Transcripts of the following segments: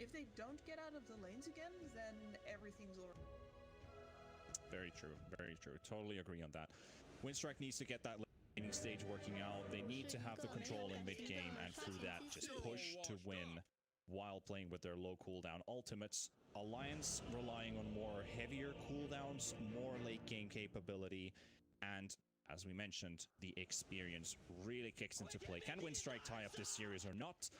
If they don't get out of the lanes again, then everything's alright. Very true, very true. Totally agree on that. Winstrike needs to get that laning stage working out. They need to have the control in mid-game, and through that, just push to win while playing with their low cooldown ultimates. Alliance relying on more heavier cooldowns, more late game capability, and as we mentioned, the experience really kicks into play. Can Winstrike tie up this series or not?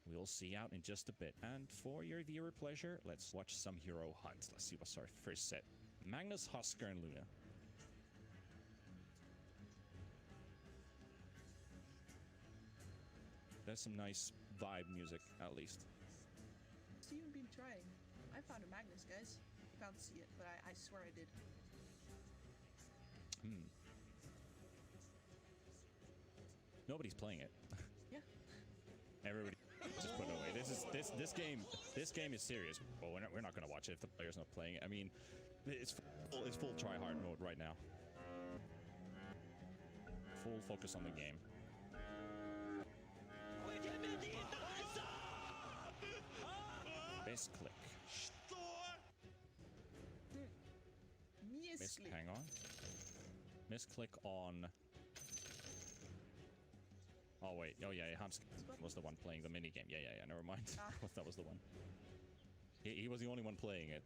We'll see out in just a bit. And for your viewer pleasure, let's watch some hero hunt. Let's see what's our first set. Magnus, Husker, and Luna. There's some nice vibe music, at least. What's even been trying? I found a Magnus, guys. You can't see it, but I swear I did. Nobody's playing it. Yeah. Everybody just put it away. This game is serious. Well, we're not gonna watch it if the player's not playing it. I mean, it's full try hard mode right now. Full focus on the game. Misclick. Hang on. Misclick on. Oh wait. Oh yeah, Hans was the one playing the minigame. Yeah. Never mind. That was the one. He was the only one playing it.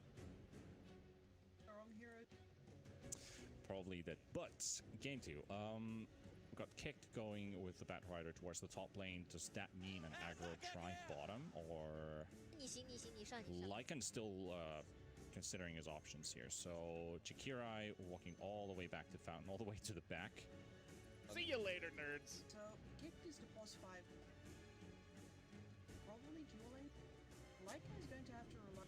Wrong hero. Probably that. But game 2. We got kicked going with the Batrider towards the top lane. Does that mean an aggro try bottom, or Lycan still considering his options here? So Chikirai walking all the way back to Fountain, all the way to the back. See you later, nerds. So kicked is the boss 5. Probably dueling. Lycan is going to have to rely on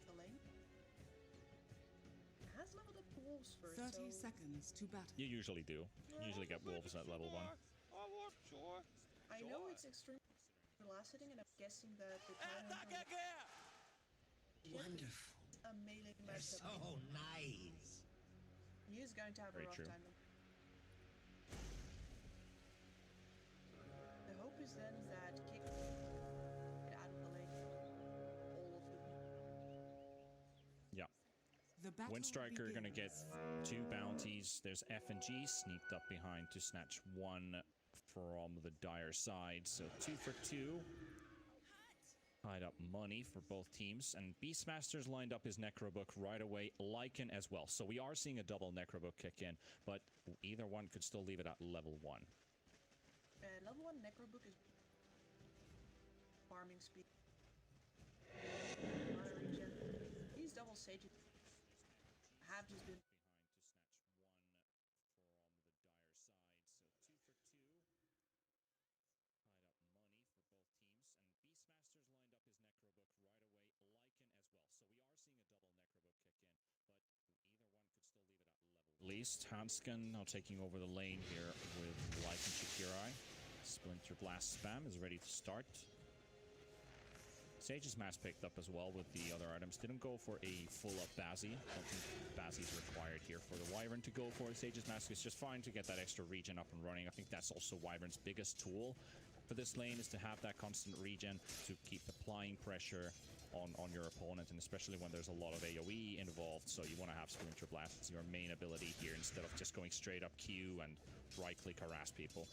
the lane. Has leveled up the wolves first. 30 seconds to battle. You usually do. You usually get wolves at level 1. I know it's extremely last hitting, and I'm guessing that the time wonderful. A melee matchup. So nice. He is going to have a rough time. The hope is then that kick get out of the lane. All of them. Yeah. Winstriker gonna get 2 bounties. There's F and G sneaked up behind to snatch 1 from the dire side. So 2 for 2. Tied up money for both teams. And Beastmaster's lined up his Necrobook right away. Lycan as well. So we are seeing a double Necrobook kick in, but either one could still leave it at level 1. Level 1 Necrobook is farming speed. These double sages have just been behind to snatch 1 from the dire side. So 2 for 2. Tied up money for both teams. And Beastmaster's lined up his Necrobook right away. Lycan as well. So we are seeing a double Necrobook kick in, but either one could still leave it at level. Least Hansken now taking over the lane here with Lycan Chikirai. Splinter Blast spam is ready to start. Sage's Mask picked up as well with the other items. Didn't go for a full-up Bazzi. Don't think Bazzi's required here for the Wyvern to go for. Sage's Mask is just fine to get that extra regen up and running. I think that's also Wyvern's biggest tool for this lane, is to have that constant regen to keep applying pressure on your opponent, and especially when there's a lot of AoE involved. So you want to have Splinter Blast as your main ability here instead of just going straight up Q and right-click harass people.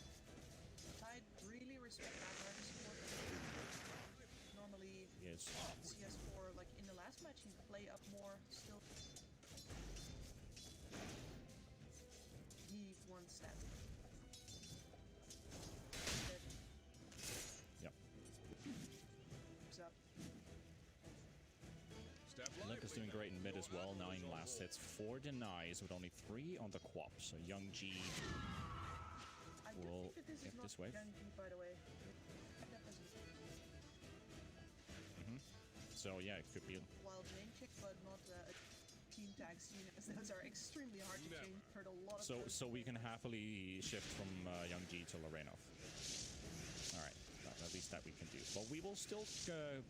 I really respect that support. Normally, yes. CS4, like in the last match, he play up more still. He won stat. Yep. What's up? Limp is doing great in mid as well. 9 last hits, 4 denies with only 3 on the Quap. So Young G will get this wave. By the way. So yeah, it could be wild lane kick, but not a team tag scene, as those are extremely hard to change. Heard a lot of so we can happily shift from Young G to Lorenov. All right, at least that we can do. But we will still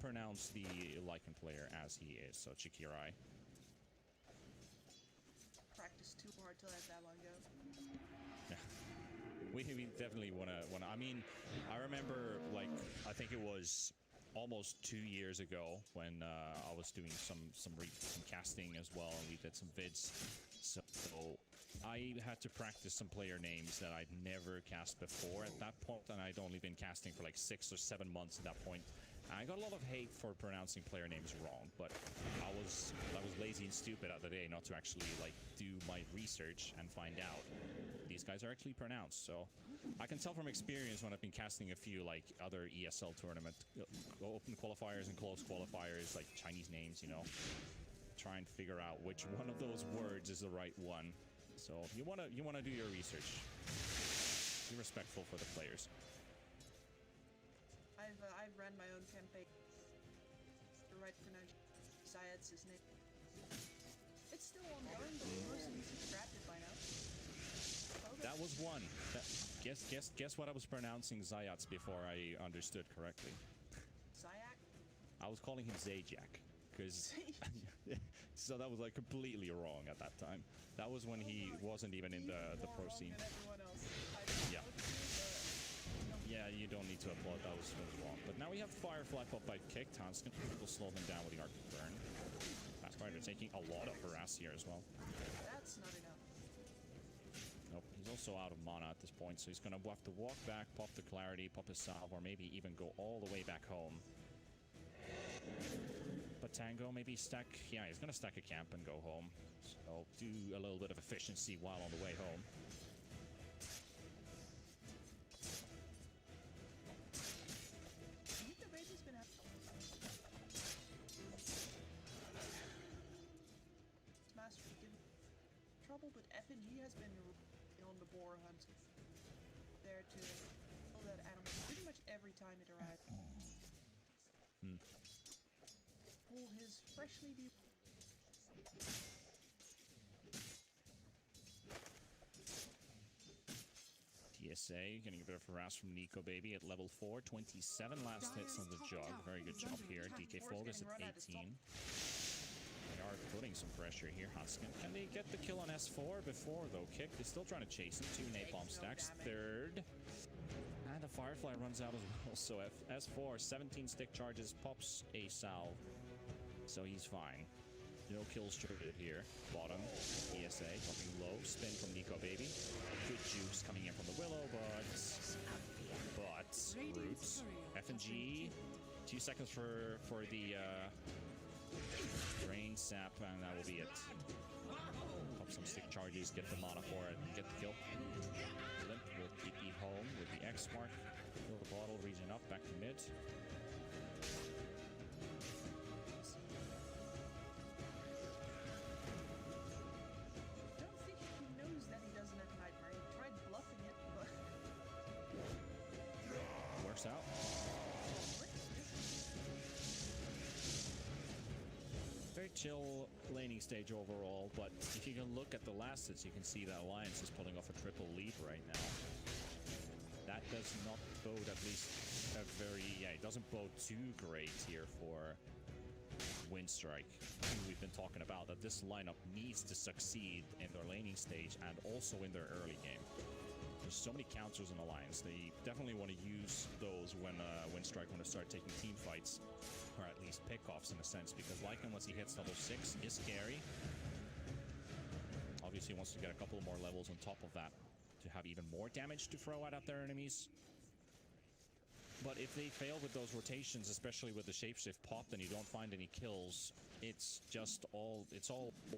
pronounce the Lycan player as he is. So Chikirai. Practice too hard to let that one go. Yeah. we definitely wanna. I mean, I remember like I think it was almost 2 years ago when I was doing some casting as well, and we did some vids. So I had to practice some player names that I'd never cast before at that point, and I'd only been casting for like 6 or 7 months at that point. I got a lot of hate for pronouncing player names wrong, but I was lazy and stupid at the day not to actually like do my research and find out these guys are actually pronounced. So I can tell from experience when I've been casting a few like other ESL tournament open qualifiers and closed qualifiers, like Chinese names, you know, try and figure out which one of those words is the right one. So you wanna do your research. Be respectful for the players. I've run my own campaign. The right pronunciation. Zayat's his name. It's still ongoing, but most of these have scrapped it by now. That was one. Guess what I was pronouncing Zayat's before I understood correctly. Zayak? I was calling him Zajac, because so that was like completely wrong at that time. That was when he wasn't even in the pro scene. Yeah. Yeah, you don't need to applaud. That was wrong. But now we have Firefly pop by kick. Tanskin will slow him down with the Arctic Burn. Pathfinder taking a lot of harass here as well. That's not enough. Nope, he's also out of mana at this point, so he's gonna have to walk back, pop the Clarity, pop his salve, or maybe even go all the way back home. But Tango maybe stack... Yeah, he's gonna stack a camp and go home. So do a little bit of efficiency while on the way home. Trouble, but FNG has been on the boar hunt there to kill that animal pretty much every time it arrives. Pull his freshly be. TSA getting a bit of harass from Nico Baby at level 4, 27 last hits on the jug. Very good job here. DK Fogus at 18. They are putting some pressure here. Huskin. Can they get the kill on S4 before, though? Kick. They're still trying to chase him. 2 napalm stacks. Third. And the Firefly runs out as well. So S4, 17 stick charges, pops a salve. So he's fine. No kills traded here. Bottom. ESA. Dropping low. Spin from Nico Baby. Good juice coming in from the Willow, but Roots. FNG. 2 seconds for the... Drain sap, and that will be it. Pop some stick charges, get the mana for it, and get the kill. Limp will TP home with the X mark. Fill the bottle, region up, back to mid. I don't think he knows that he doesn't have Nightmare. He tried bluffing it, but... Works out. Very chill laning stage overall, but if you can look at the last hits, you can see that Alliance is pulling off a triple lead right now. That does not bode at least a very... Yeah, it doesn't bode too great here for Winstrike, who we've been talking about, that this lineup needs to succeed in their laning stage and also in their early game. There's so many counters in Alliance. They definitely want to use those when Winstrike want to start taking team fights, or at least pickoffs in a sense, because Lycan, once he hits level 6, is scary. Obviously, he wants to get a couple more levels on top of that to have even more damage to throw at their enemies. But if they fail with those rotations, especially with the shapeshift pop, and you don't find any kills, it's all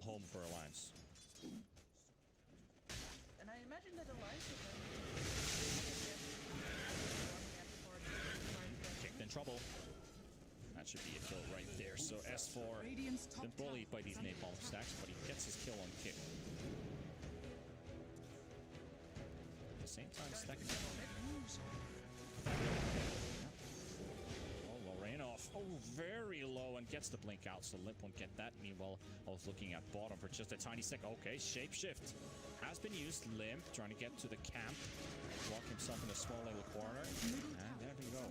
home for Alliance. And I imagine that Alliance is kicked in trouble. That should be a kill right there. So S4 been bullied by these napalm stacks, but he gets his kill on kick. At the same time, stacking oh, very low, and gets the blink out, so Limp won't get that. Meanwhile, I was looking at bottom for just a tiny sec. Okay, shapeshift has been used. Limp trying to get to the camp, lock himself in a small little corner, and there we go.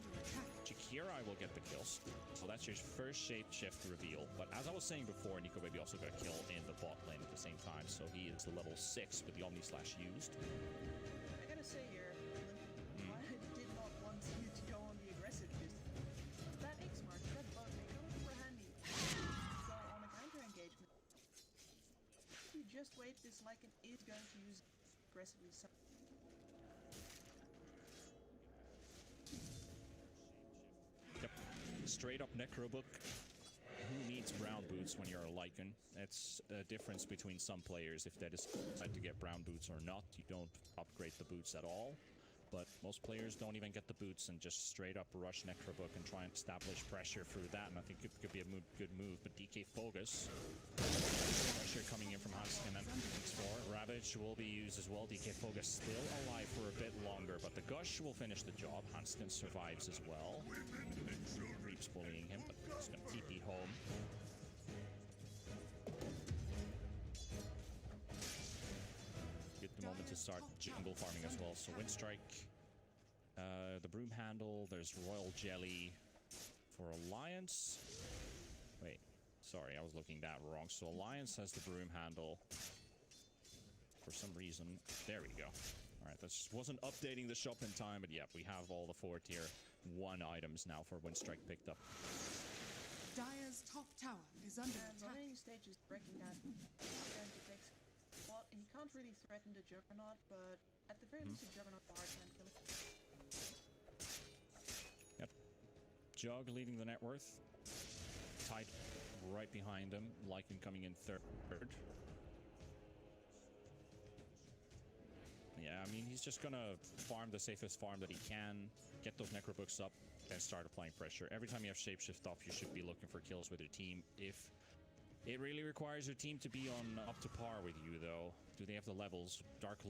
Chikira will get the kills, so that's your first shapeshift reveal. But as I was saying before, Nico Baby also got a kill in the bot lane at the same time, so he is level 6 with the Omni Slash used. I gotta say here, just wait, this Lycan is going to use aggressively. Yep. Straight up Necrobook. Who needs brown boots when you're a Lycan? It's a difference between some players. If they decide to get brown boots or not, you don't upgrade the boots at all. But most players don't even get the boots and just straight up rush Necrobook and try and establish pressure through that. And I think it could be a good move. But DK Focus, pressure coming in from Hanskin and X4. Ravage will be used as well. DK Focus still alive for a bit longer, but the Gush will finish the job. Hanskin survives as well. Reap's bullying him, but he's going to TP home. Good moment to start jungle farming as well. So Winstrike, the Broom Handle, there's Royal Jelly for Alliance. Wait, sorry, I was looking that wrong. So Alliance has the Broom Handle for some reason. There we go. Alright, that just wasn't updating the shop in time, but yeah, we have all the 4 tier 1 items now for Winstrike picked up. Dire's top tower is under attack. Running stages reckon that going to take well, he can't really threaten the Juggernaut, but at the very least the Juggernaut hard can kill him. Yep. Jug leading the net worth. Tight right behind him. Lycan coming in third. Yeah, I mean, he's just gonna farm the safest farm that he can, get those Necrobooks up, and start applying pressure. Every time you have Shapeshift off, you should be looking for kills with your team. If it really requires your team to be on up to par with you, though. Do they have the levels? Dark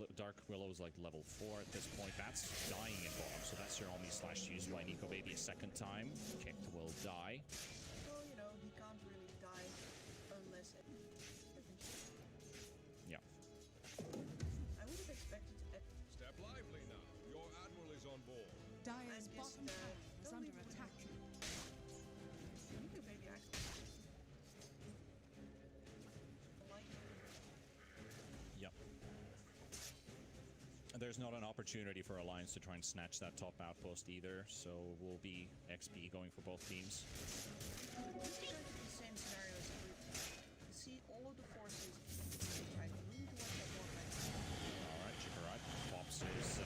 Willow's like level 4 at this point. That's dying in bottom, so that's your Omni Slash used by Nico Baby a second time. Kicked will die. Well, you know, he can't really die unless it... Yeah. I would have expected it. Step lively now. Your admiral is on board. Dire's bottom tower is under attack. Nico Baby actually... Yep. There's not an opportunity for Alliance to try and snatch that top outpost either, so will be XP going for both teams. This is going to be the same scenario as the group. You see all of the forces right move towards that one line. Alright, Chikarai pops his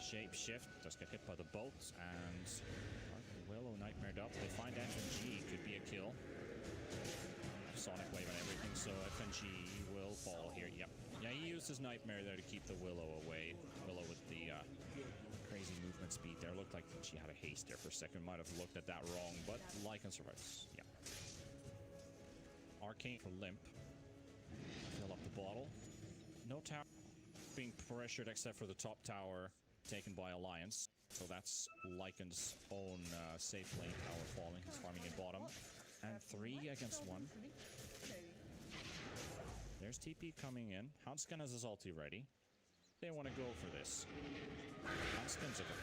shape shift, does get hit by the bolts, and Willow nightmared up. They find FNG, could be a kill. Sonic Wave and everything, so FNG will fall here. Yep. Yeah, he used his Nightmare there to keep the Willow away. Willow with the crazy movement speed there. Looked like she had a haste there for a second. Might have looked at that wrong, but Lycan survives. Yeah. Arcane for Limp. Fill up the bottle. No tower being pressured except for the top tower taken by Alliance. So that's Lycan's own safe lane tower falling. He's farming in bottom. And 3 against 1. There's TP coming in. Hanskin has his ulti ready. They want to go for this. Hanskin's a good.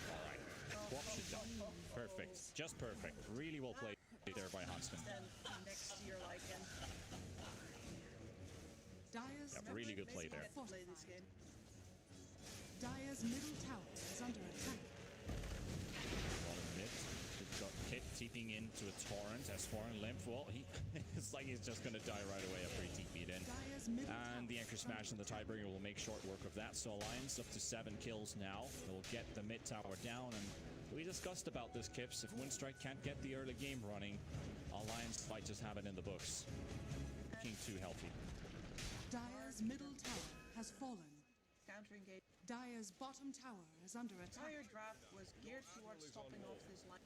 Alright. What should done. Perfect. Just perfect. Really well played there by Hanskin. Then next year, Lycan. Dire's Yeah, really good play there. Play this game. Dire's middle tower is under attack. Mid. Got Kit TPing into a torrent. As foreign Limp. Well, it's like he's just gonna die right away after he TP'd in. And the Anchor Smash and the Tiebreaker will make short work of that. So Alliance up to 7 kills now. They'll get the mid tower down. And we discussed about this, Kips. If Winstrike can't get the early game running, Alliance might just have it in the books. Looking too healthy. Dire's middle tower has fallen. Counter engage. Dire's bottom tower is under The attack. entire draft was geared towards stopping off this line.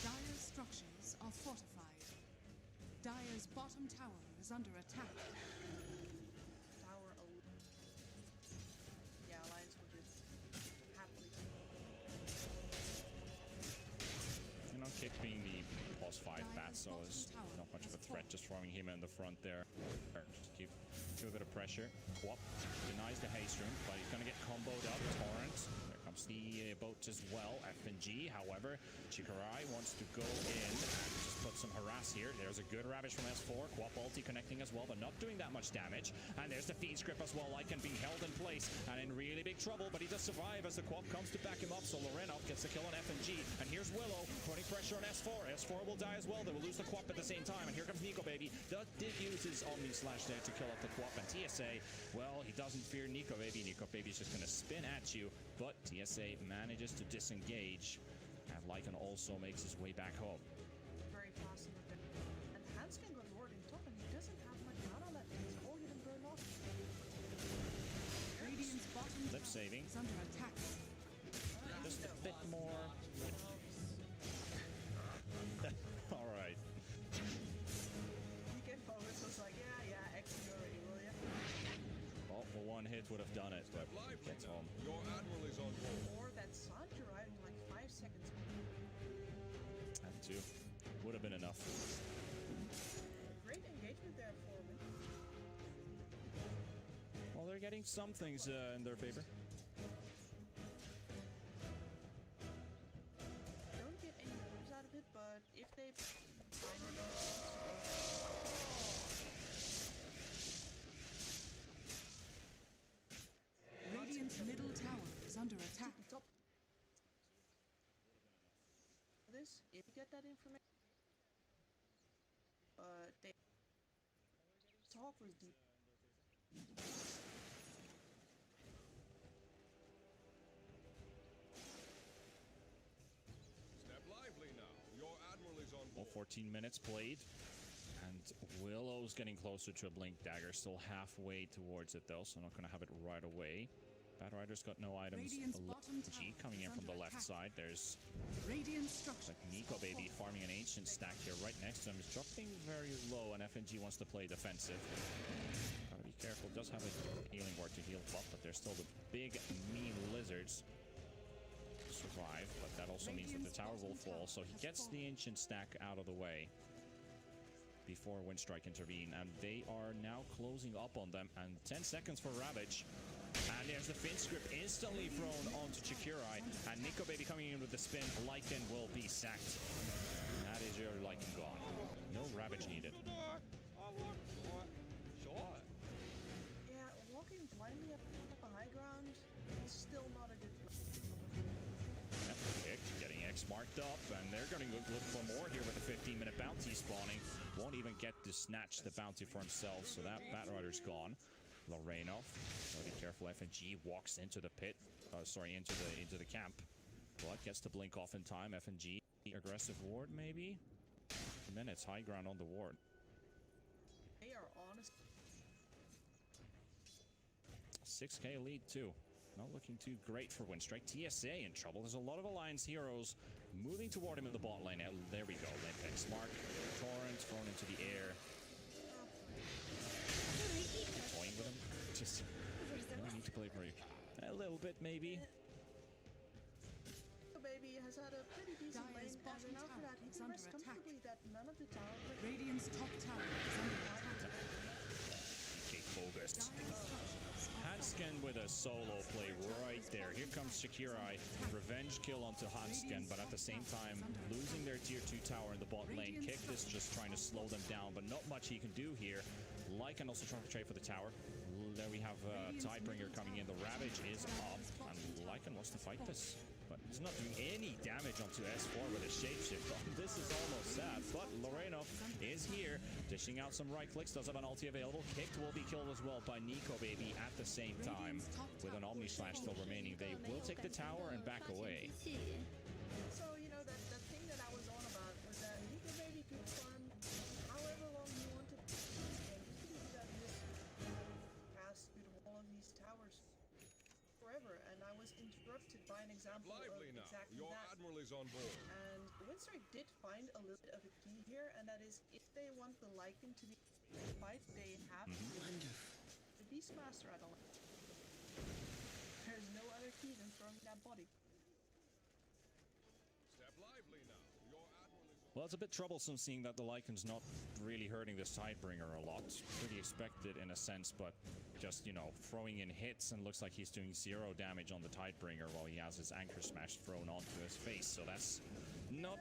Dire's structures are fortified. Dire's bottom tower is under attack. Tower yeah, Alliance will just happily. You know, Kit being the plus 5 bat, so is not much of a threat. Just throwing him in the front there. Just keep a bit of pressure. Quap denies the haste room, but he's gonna get comboed up. Torrent. There comes the boat as well. FNG, however, Chikarai wants to go in and just put some harass here. There's a good Ravage from S4. Quap ulti connecting as well, but not doing that much damage. And there's the feed script as well. Lycan being held in place and in really big trouble, but he does survive as the Quap comes to back him up. So Lorenov gets the kill on FNG. And here's Willow putting pressure on S4. S4 will die as well. They will lose the Quap at the same time. And here comes Nico Baby. Did use his Omni Slash there to kill off the Quap. And TSA, well, he doesn't fear Nico Baby. Nico Baby's just going to spin at you. But TSA manages to disengage. And Lycan also makes his way back home. Very fast in the back. And Hanskin got Lord in top, and he doesn't have much mana left. He's all even burned off. Radiant's bottom Lip tower saving. is under attack. Just a bit more. All right. DK Focus was like, yeah, X me already, will ya? Well, the one hit would have done it, but gets home. Your admiral is on board. Or that Sanj arriving like 5 seconds. That too. Would have been enough. Great engagement there for me. Well, they're getting some things in their favor. Don't get any moves out of it, but if they Radiant's middle tower is under attack. top this, if you get that information, they talk was deep. Step lively now. Your admiral is on Well, board. 14 minutes played. And Willow's getting closer to a Blink Dagger. Still halfway towards it, though, so not going to have it right away. Bad Rider's got no items. Radiant's bottom G tower coming in is from the under left attack. side. There's Radiant structure. like Nico Baby farming an Ancient stack here right next to him. He's dropping very low, and FNG wants to play defensive. Gotta be careful. Does have a healing ward to heal buff, but there's still the big, mean lizards to survive. But that also means that the tower will fall, so he gets the Ancient stack out of the way before Winstrike intervene, and they are now closing up on them. And 10 seconds for Ravage. And there's the Fin script instantly thrown onto Chikirai, and Nico Baby coming in with the spin. Lycan will be sacked. That is your Lycan gone. No Ravage needed. Yeah, walking blindly up a high ground is still not a good place. Yep, kick, getting X marked up, and they're going to look for more here with the 15-minute bounty spawning. Won't even get to snatch the bounty for himself, so that Bat Rider's gone. Lorenov, gotta be careful. FNG walks into the pit, into the camp. But gets to blink off in time. FNG, aggressive ward maybe? And then it's high ground on the ward. They are honest. 6k lead too. Not looking too great for Winstrike. TSA in trouble. There's a lot of Alliance heroes moving toward him in the bot lane. There we go. Limpex Mark. Torrent thrown into the air. Toying with him. Just no need to play for you. A little bit maybe. The baby has had a pretty decent Dire's lane, bottom and after tower that he is can under rest attack. comfortably that none of the tower. Radiant's top tower is under attack. DK Bogus. Dire structures are Hanskin with a solo play right there. Here comes Chikirai. Revenge kill onto Hanskin, but at the same time losing their tier 2 tower in the bot lane. Kick is just trying to slow them down, but not much he can do here. Lycan also trying to trade for the tower. There we have Tidebringer coming in. The Ravage is up, and Lycan wants to fight this. But he's not doing any damage onto S4 with a shapeshift on. This is almost sad, but Lorenov is here, dishing out some right clicks, does have an ulti available. Kicked will be killed as well by Nico Baby at the same time. With an Omni Slash still remaining, they will take the tower and back away. So, you know, that thing that I was on about was that Nico Baby could farm however long he wanted. And he could do that in this pass through all of these towers forever. And I was interrupted by an example of Lively now. exactly Your that. admiral is on board. And Winstrike did find a little bit of a key here, and that is if they want the Lycan to be fight, they have the Beastmaster at all. There's no other key than throwing that body. Step lively now. Your admiral is on Well, it's a bit troublesome seeing that the Lycan's not really hurting this Tidebringer a lot. Pretty expected in a sense, but just, you know, throwing in hits, and looks like he's doing 0 damage on the Tidebringer while he has his Anchor Smash thrown onto his face. So that's not...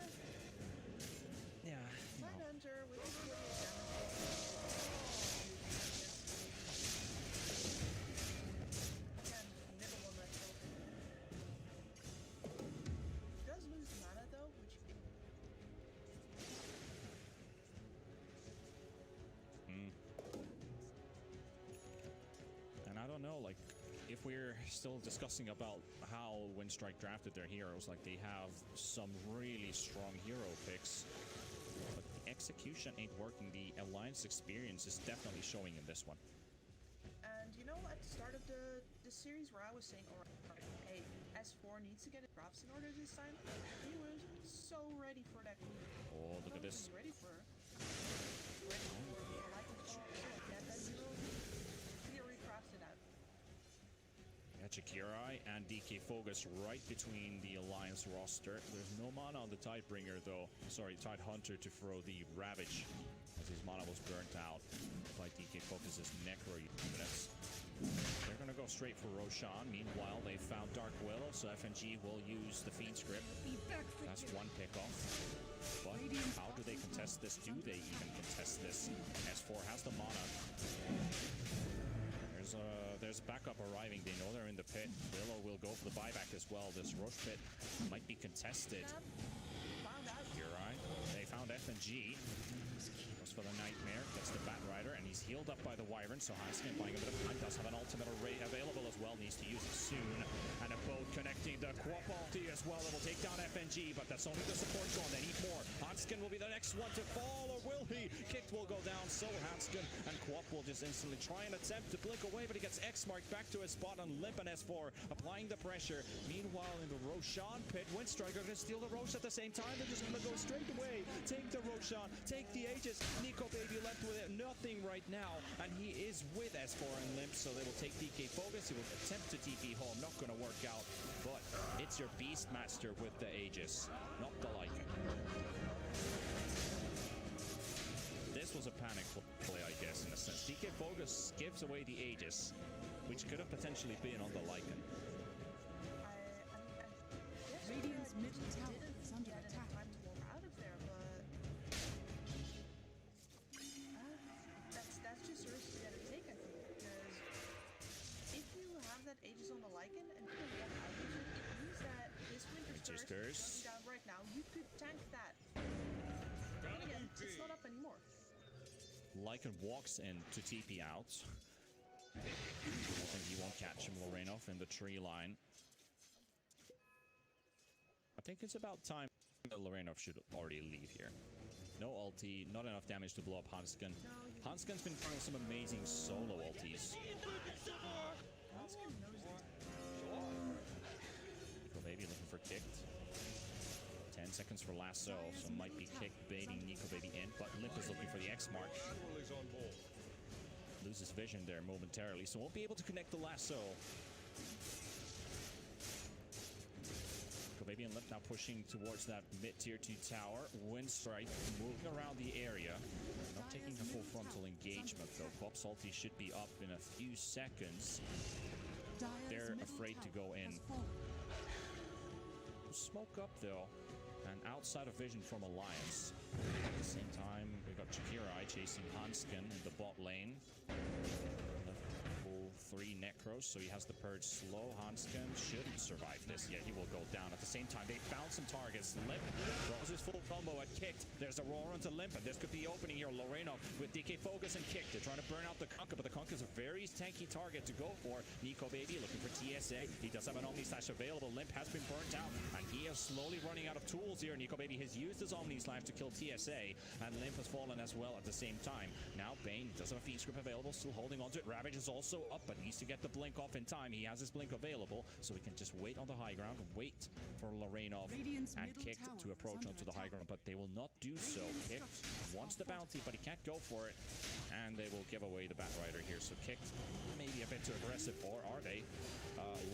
Yeah, know, like, if we're still discussing about how Winstrike drafted their heroes, like, they have some really strong hero picks, but the execution ain't working. The alliance experience is definitely showing in this one. And you know, at the start of the series where I was saying, all right, hey, S4 needs to get its drops in order this time, he was so ready for that move. Oh, look at this. Ready for the like get that hero. He already crafted out. Yeah, Jakirai and DK Focus right between the alliance roster. There's no mana on the Tidebringer though. Sorry, Tidehunter to throw the Ravage, as his mana was burnt out by DK Focus's Necro units. They're gonna go straight for Roshan. Meanwhile, they found Dark Willow, so FNG will use the Fiend script. That's one pick off. But how do they contest this? Do they even contest this? S4 has the mana. There's backup arriving. They know they're in the pit. Willow will go for the buyback as well. This Roche pit might be contested. You're right. They found FNG. Goes for the Nightmare. Gets the Batrider, and he's healed up by the Wyvern. So Hanskin buying a bit of time. Does have an ultimate array available as well. Needs to use it soon. And a boat connecting the Quap ulti as well. It will take down FNG, but that's only the support zone. They need more. Hanskin will be the next one to fall, or will he? Kicked will go down. So Hanskin, and Quap will just instantly try and attempt to blink away, but he gets X marked back to his spot on Limp and S4, applying the pressure. Meanwhile, in the Roshan pit, Winstrike are going to steal the Rosh at the same time. They're just going to go straight away. Take the Roshan, take the Aegis. Nico Baby left with it, nothing right now, and he is with S4 and Limp, so they will take DK Focus. He will attempt to TP home, not going to work out, but it's your Beastmaster with the Aegis, not the Lycan. This was a panic play, I guess, in a sense. DK Focus gives away the Aegis, which could have potentially been on the Lycan. Radiant's middle tower is under attack. Time to walk out of there, but that's just yours to get a take, I think, because if you have that Aegis on the Lycan and you can walk out of it, it means that this Winter's Curse is down right now. You could tank that. But again, it's not up anymore. Lycan walks in to TP out. I think he won't catch him, Lorenov, in the tree line. I think it's about time that Lorenov should already leave here. No ulti, not enough damage to blow up Hanskin. Hanskin's been throwing some amazing solo ultis. Hanskin knows it. Nico Baby looking for kicked. 10 seconds for lasso, so might be kicked baiting Nico Baby in, but Limp is looking for the X mark. Admiral is on board. Loses vision there momentarily, so won't be able to connect the lasso. Nico Baby and Limp now pushing towards that mid-tier 2 tower. Winstrike moving around the area. Not taking a full frontal engagement though. Pop Salty should be up in a few seconds. They're afraid to go in. Smoke up though, and outside of vision from Alliance. At the same time, we got Jakirai chasing Hanskin in the bot lane. Full 3 Necros, so he has the purge slow. Hanskin shouldn't survive this yet. He will go down. At the same time, they found some targets. Limp throws his full combo at Kicked. There's a roar onto Limp, and this could be opening here. Lorenov with DK Focus and Kick. They're trying to burn out the Kunkka, but the Kunkka is a very tanky target to go for. Nico Baby looking for TSA. He does have an Omni Slash available. Limp has been burnt out, and he is slowly running out of tools here. Nico Baby has used his Omni Slash to kill TSA, and Limp has fallen as well at the same time. Now Bane does have a Fiend Script available, still holding on to it. Ravage is also up, but needs to get the blink off in time. He has his blink available, so he can just wait on the high ground, wait for Lorenov and Kicked to approach onto the high ground, but they will not do so. Kicked wants the bounty, but he can't go for it, and they will give away the Batrider here. So Kicked maybe a bit too aggressive, or are they?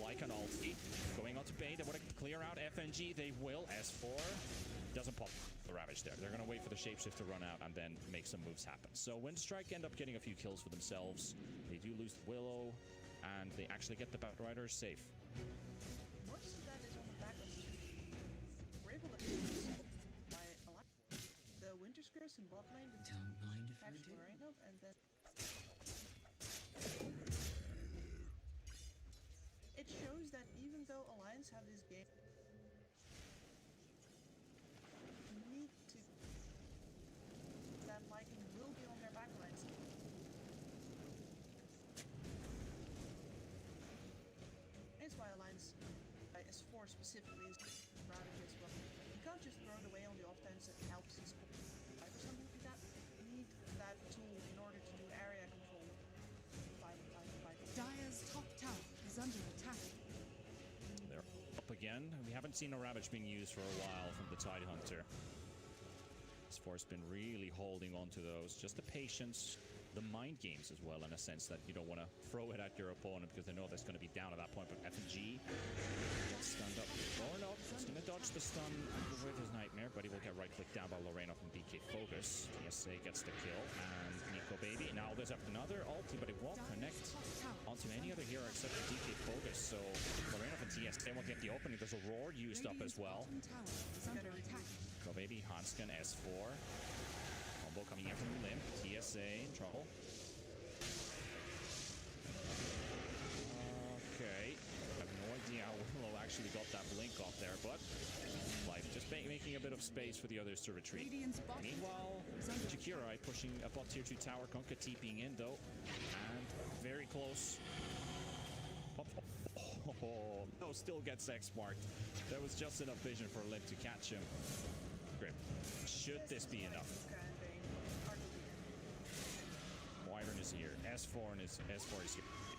Like an ulti going on to Bane. They want to clear out FNG. They will. S4 doesn't pop the Ravage there. They're going to wait for the shapeshift to run out and then make some moves happen. So Winstrike end up getting a few kills for themselves. They do lose Willow, and they actually get the Batrider safe. Most of that is on the back of we're able to use by a lot. The Winter's Curse in bot lane. Don't mind if I Catch do. Lorenov, and then it shows that even though Alliance have this game, need to that Lycan will be on their backlines. specifically is Ravage as well. You can't just throw it away on the offense that helps his or something like that. You need that tool in order to do area control. Dire's top tower is under attack. They're up again. We haven't seen a Ravage being used for a while from the Tidehunter. This force been really holding on to those. Just the patience, the mind games as well, in a sense that you don't want to throw it at your opponent because they know that's going to be down at that point. But F&G gets stunned up. Loreno is going to dodge the stun with his Nightmare, but he will get right-clicked down by Loreno from DK Focus. TSA gets the kill, and Nico Baby. Now there's another ulti, but it won't connect onto any other hero except for DK Focus. So Loreno from TSA won't get the opening. There's a Roar used up as well. Nico Baby, Hanskin, S4. Combo coming in from Limp. TSA in trouble. Okay. I have no idea how Willow actually got that blink off there, but like just making a bit of space for the others to retreat. Meanwhile, Jakirai pushing up on tier 2 tower. Kunkka TPing in though, and very close. Oh, no, still gets X marked. There was just enough vision for Limp to catch him. Grip. Should this be enough? Wyvern is here. S4 is here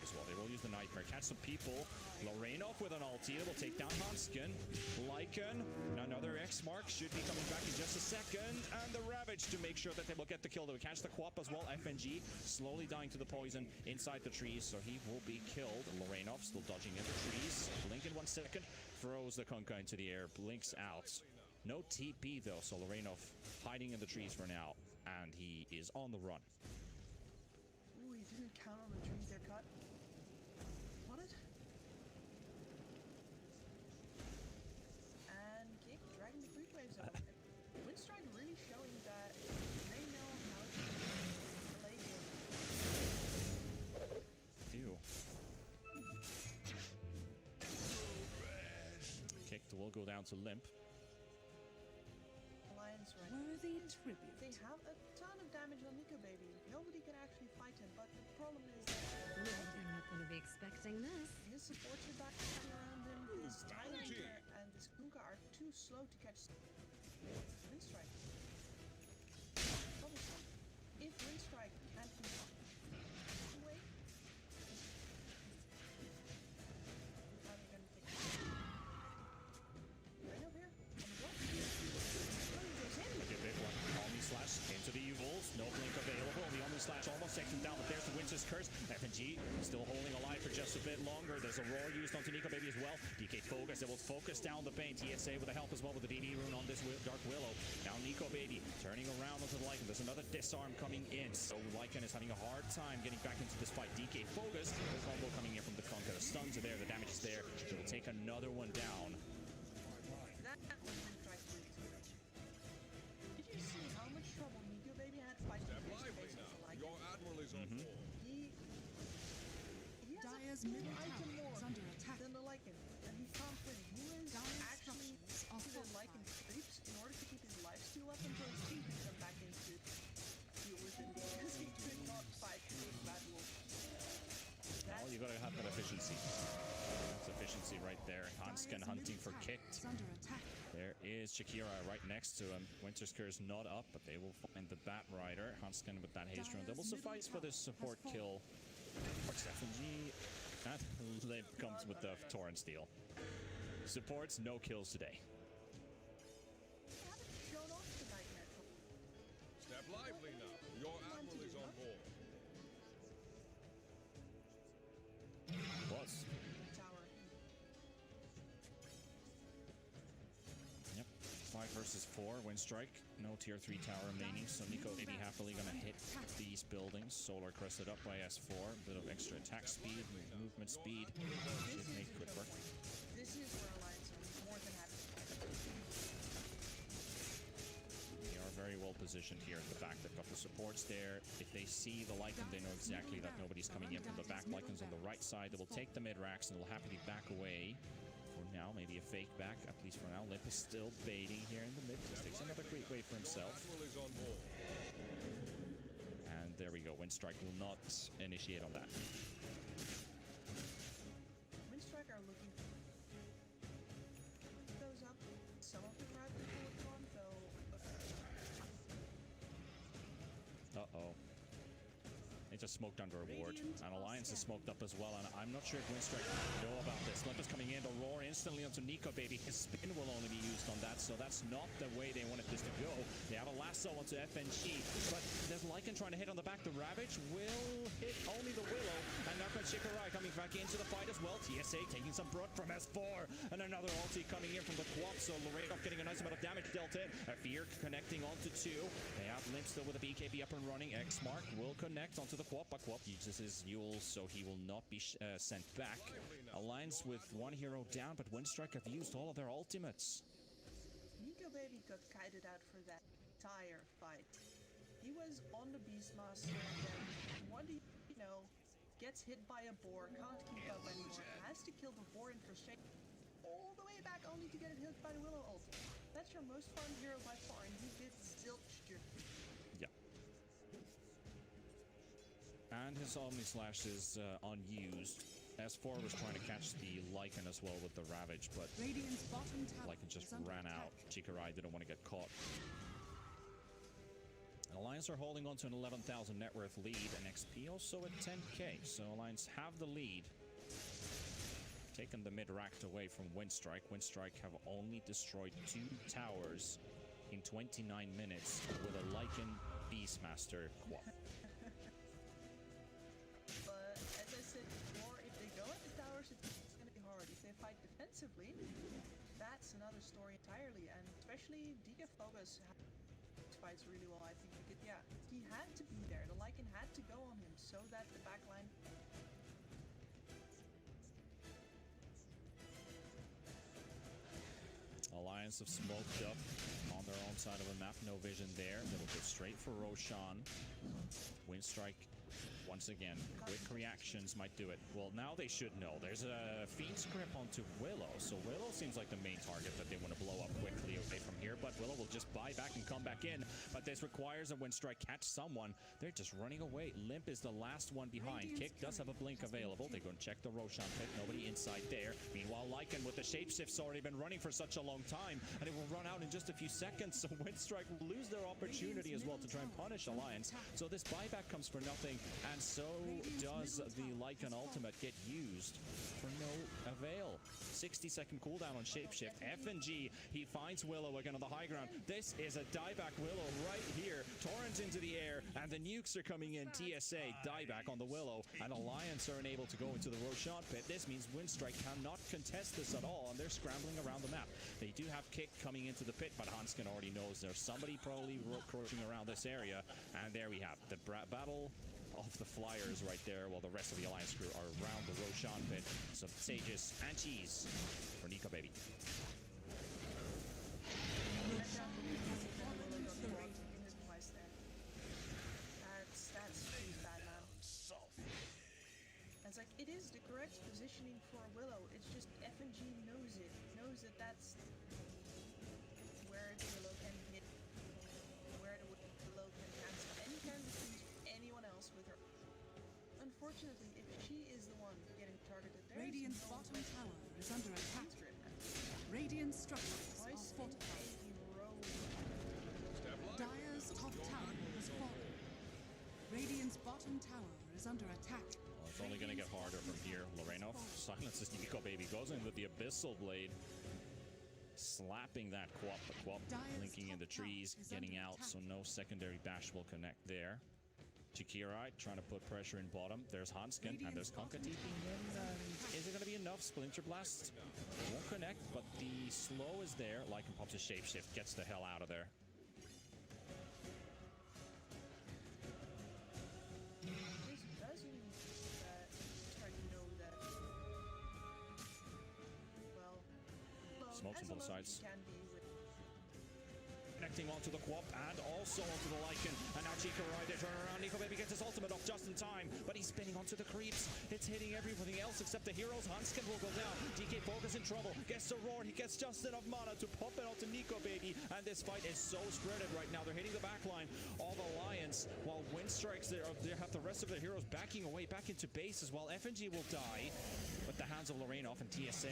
as well. They will use the Nightmare. Catch some people. Lorraine off with an ulti. It will take down Hanskin. Lycan. Another X mark. Should be coming back in just a second. And the Ravage to make sure that they will get the kill. They will catch the Quap as well. FNG slowly dying to the poison inside the trees. So he will be killed. Lorenov still dodging in the trees. Blink in 1 second. Throws the Kunkka into the air. Blinks out. No TP though. So Lorenov hiding in the trees for now. And he is on the run. Ooh, he didn't count on the trees they're cut. What it? And kick, dragging the creep waves out. Winstrike really showing that they know how to play game. Ew. Kicked will go down to Limp. Alliance right. Worthy tribute. They have a ton of damage on Nico Baby. Nobody can actually fight him, but the problem is that You're not going to be expecting this. his supports are back around him, his Tidehunter and his Kunkka are too slow to catch Winstrike. Troublesome. If Winstrike can't keep up, wait. How are they gonna take it? Right over here, on the block. Running goes in. Look at big one. Omni Slash into the Evils. No blink available. The Omni Slash almost takes him down, but there's the Winter's Curse. FNG still holding alive for just a bit longer. There's a Roar used onto Nico Baby as well. DK Focus. It will focus down the pain. TSA with the help as well with the DD rune on this Dark Willow. Now Nico Baby turning around onto the Lycan. There's another disarm coming in. So Lycan is having a hard time getting back into this fight. DK Focus. The combo coming in from the Kunkka. The stuns are there. The damage is there. It will take another one down. That was Winstrike really too much. Did you see how much trouble Nico Baby had fighting Step against lively faces now. like Your admiral is on board. He has Dire's a full middle item tower more is under attack. than the Lycan, and he can't win. He is Dire's actually structures are to the Lycan creeps in order to keep his lifesteal up until his team can come back in to deal with him because he could not fight with Bad Wolf. Well, you gotta have that efficiency. That's efficiency right there. Hanskin hunting for kicked. Is under attack. There is Shakira right next to him. Winter's Curse not up, but they will find the Bat Rider. Hanskin with that haste rune. That will suffice for this support kill. FNG. That Limp comes with the Torrent Steel. Supports, no kills today. They haven't shown off tonight yet. Step lively now. Your admiral is on board. Was. Tower. Yep. 5 versus 4. Winstrike. No tier 3 tower remaining, so Nico maybe happily gonna hit these buildings. Solar crested up by S4. A bit of extra attack speed, movement speed. Should make quick work. This is where Alliance are more than happy to fight. They are very well positioned here at the back. They've got the supports there. If they see the Lycan, they know exactly that nobody's coming in from the back. Lycan's on the right side. They will take the mid-racks and will happily back away. For now, maybe a fake back, at least for now. Limp is still baiting here in the mid. Just takes another great wave for himself. Admiral is on board. And there we go. Winstrike will not initiate on that. Winstrike are looking They just smoked under a ward, and Alliance is smoked up as well, and I'm not sure if Winstrike know about this. Limpus coming in, the roar instantly onto Nico Baby. His spin will only be used on that, so that's not the way they wanted this to go. They have a lasso onto FNG, but there's Lycan trying to hit on the back. The Ravage will hit only the Willow, and now comes Shikarai coming back into the fight as well. TSA taking some brunt from S4, and another ulti coming in from the Quap, so Lorraine getting a nice amount of damage dealt in. A Fear connecting onto 2. They have Limp still with a BKB up and running. X-Mark will connect onto the Quap, but Quap uses his Yule, so he will not be sent back. Alliance with one hero down, but Winstrike have used all of their ultimates. Nico Baby got kited out for that entire fight. He was on the Beastmaster, and one, you know, gets hit by a boar, can't keep up anymore, has to kill the boar in frustration, all the way back only to get it hit by the Willow ult. That's your most fun hero by far, and he did zilch. Yeah. And his Omni Slash is unused. S4 was trying to catch the Lycan as well with the Ravage, but Lycan just ran out. Chikarai didn't want to get caught. And Alliance are holding on to an 11,000 net worth lead, and XP also at 10k, so Alliance have the lead. Taken the mid-racked away from Winstrike. Winstrike have only destroyed 2 towers in 29 minutes with a Lycan Beastmaster Quap. But as I said before, if they go at the towers, it's going to be hard. If they fight defensively, that's another story entirely. And especially DK Focus fights really well, I think. Because, yeah, he had to be there. The Lycan had to go on him so that the backline... Alliance have smoked up on their own side of the map. No vision there. They will go straight for Roshan. Winstrike, once again, quick reactions might do it. Well, now they should know. There's a Fiend's Grip onto Willow. So Willow seems like the main target that they want to blow up quickly away from here. But Willow will just buy back and come back in. But this requires a Winstrike catch someone. They're just running away. Limp is the last one behind. Kick does have a blink available. They're going to check the Roshan pit. Nobody inside there. Meanwhile, Lycan with the shapeshift's already been running for such a long time, and it will run out in just a few seconds. So Winstrike will lose their opportunity as well to try and punish Alliance. So this buyback comes for nothing, and so does the Lycan ultimate get used for no avail. 60-second cooldown on shapeshift. FNG, he finds Willow again on the high ground. This is a dieback Willow right here. Torrent into the air, and the nukes are coming in. TSA dieback on the Willow, and Alliance are unable to go into the Roshan pit. This means Winstrike cannot contest this at all, and they're scrambling around the map. They do have Kick coming into the pit, but Hanskin already knows there's somebody probably crouching around this area, and there we have the battle of the Flyers right there, while the rest of the Alliance crew are around the Roshan pit. So Sages and cheese for Nico Baby. That's pretty bad, man. It's like, it is the correct positioning for Willow. It's just FNG knows it. Knows that that's where the Willow can hit, where the Willow can cancel any kind of things anyone else with her. Unfortunately, if she is the one getting targeted, there Radiant's is no bottom tower is under attack. strip. Radiant structures are Twice in fortified. a row. Step lively. Dire's top tower has fallen. Radiant's bottom tower is under attack. Well, it's only going to get harder from here. Lorenov silences Nico Baby, goes in with the Abyssal Blade, slapping that Quap. The Quap linking in the trees, getting out, so no secondary bash will connect there. Chikirai trying to put pressure in bottom. There's Hanskin, and there's Konka TPing in. Is it going to be enough? Splinter Blast won't connect, but the slow is there. Lycan pops a shapeshift, gets the hell out of there. Smokes on both sides. Connecting onto the Quap and also onto the Lycan. And now Chikarai, they turn around. Nico Baby gets his ultimate off just in time, but he's spinning onto the creeps. It's hitting everything else except the heroes. Hanskin will go down. DK Focus in trouble. Gets the roar. He gets just enough mana to pop it onto Nico Baby. And this fight is so spreaded right now. They're hitting the backline. All the Alliance, while Winstrikes, they have the rest of their heroes backing away, back into base as well. FNG will die. But the hands of Lorenov and TSA,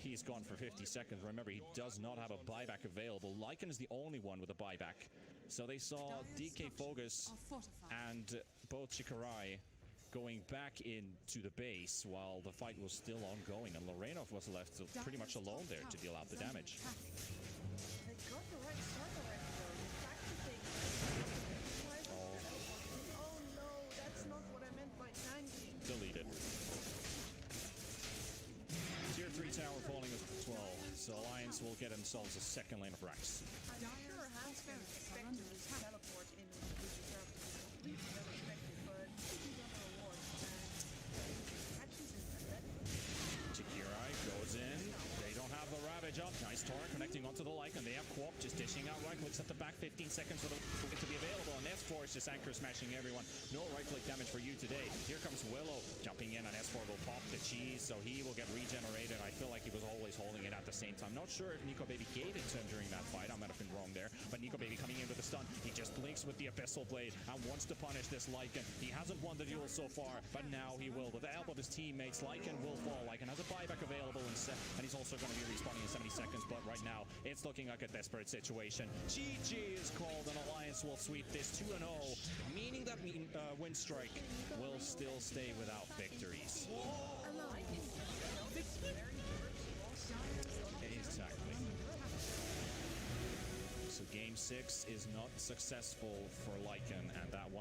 he's gone for 50 seconds. Remember, he does not have a buyback available. Lycan is the only one with a buyback. So they saw DK Focus and both Chikarai going back into the base while the fight was still ongoing, and Lorenov was left pretty much alone there to deal out the damage. They got the right start already though. The fact that they oh no, that's not what I meant by tanking. Deleted. Tier 3 tower falling as well, so Alliance will get themselves a second lane of racks. I'm sure Hanskin expected this teleport in with the draft to be completely unexpected, but he got the reward and catches it and that Chikirai goes in. They don't have the Ravage up. Nice torrent connecting onto the Lycan. They have Quap just dishing out right clicks at the back. 15 seconds for the to be available. And S4 is just anchor smashing everyone. No right click damage for you today. Here comes Willow jumping in, and S4 will pop the cheese, so he will get regenerated. I feel like he was always holding it at the same time. Not sure if Nico Baby gave it to him during that fight. I might have been wrong there. But Nico Baby coming in with the stun. He just blinks with the Abyssal Blade and wants to punish this Lycan. He hasn't won the duel so far, but now he will. With the help of his teammates, Lycan will fall. Lycan has a buyback available in set, and he's also going to be respawning in 70 seconds. But right now, it's looking like a desperate situation. GG is called, and Alliance will sweep this 2-0, meaning that Winstrike will still stay without victories. Exactly. So game 6 is not successful for Lycan, and that one